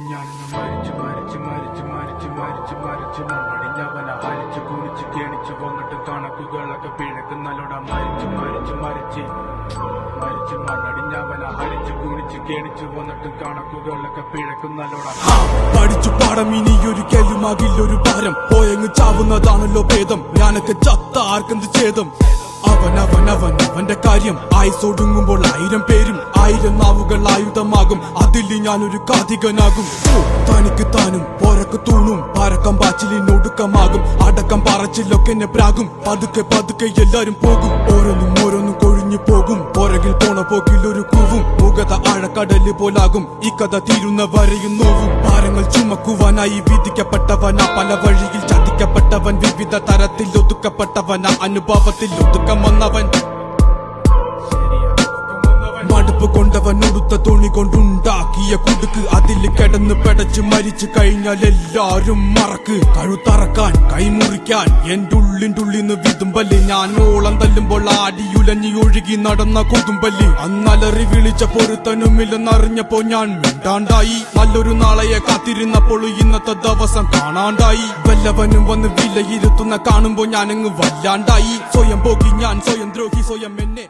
ഞാനിന്ന് മരിച്ചു മരിച്ചു മരിച്ചു മരിച്ചു മരിച്ചു മരിച്ചു മണ്ണടിഞ്ഞവന ഹരിച്ചു കുളിച്ചു കേണിച്ചു വന്നിട്ട് കണക്കുകളൊക്കെ പിഴക്കുന്നല്ലോടാ മരിച്ചു മരിച്ചു മരിച്ച് മരിച്ചു മണ്ണടിഞ്ഞവന ഹരിച്ചു കുളിച്ചു കേണിച്ചു വന്നിട്ട് കണക്കുകളൊക്കെ പിഴക്കുന്നല്ലോടാ. പഠിച്ചു പാടം ഇനിയൊരിക്കലുമാകില്ലൊരു ഭാരം പോയങ്ങ് ചാവുന്നതാണല്ലോ ഭേദം. ഞാനൊക്കെ ചത്ത ആർക്കെന്ത് ഛേദം. അവന്റെ കാര്യം ആയുസൊടുങ്ങുമ്പോൾ 1000 പേരും 1000 നാവുകൾ ആയുധമാകും. അതിൽ ഞാനൊരു കാതികനാകും. തനിക്ക് താനും പോരക്ക് തൂണും പാരക്കം പാച്ചിലിനൊടുക്കമാകും. അടക്കം പറച്ചിലൊക്കെ എന്നെ പ്രാകും. പതുക്കെ പതുക്കെ എല്ലാരും പോകും. ഓരോന്നും ഓരോന്നും കൊഴിഞ്ഞു പോകും. പുറകിൽ പോണ പോക്കിൽ ഒരു കൂവും. മുഖത ആഴക്കടല് പോലാകും. ഈ കഥ തീരുന്ന വരെയും നോവും. ഭാരങ്ങൾ ചുമക്കുവാനായി വിധിക്കപ്പെട്ടവനാ. പല വഴിയിൽ ചതിക്കപ്പെട്ടവൻ. വിവിധ തരത്തിൽ ഒതുക്കപ്പെട്ടവനാ. അനുഭവത്തിൽ ഒതുക്കം വന്നവൻ. മടുപ്പ് കൊണ്ടവൻ ഉടുത്ത തുണി കൊണ്ടുണ്ടാക്കിയ കുടുക്ക്. അതിൽ കിടന്ന് പെടച്ച് മരിച്ചു കഴിഞ്ഞാൽ എല്ലാരും മറക്ക്. കഴുത്തറക്കാൻ കൈമുറിക്കാൻ എന്റെ ഉള്ളിന്റെ വിതുമ്പല്. ഞാൻ ഓളം തല്ലുമ്പോൾ ആടിയുലഞ്ഞി ഒഴുകി നടന്ന കൊതുമ്പല്. അന്നലറി വിളിച്ച പൊരുത്തനുമില്ലെന്നറിഞ്ഞപ്പോ ഞാൻ മിണ്ടാണ്ടായി. നല്ലൊരു നാളെയെ കാത്തിരുന്നപ്പോൾ ഇന്നത്തെ ദിവസം കാണാണ്ടായി. വല്ലവനും വന്ന് വിലയിരുത്തുന്ന കാണുമ്പോ ഞാനങ്ങ് വല്ലാണ്ടായി. സ്വയം പോകി ഞാൻ സ്വയം ദ്രോഹി സ്വയം എന്നെ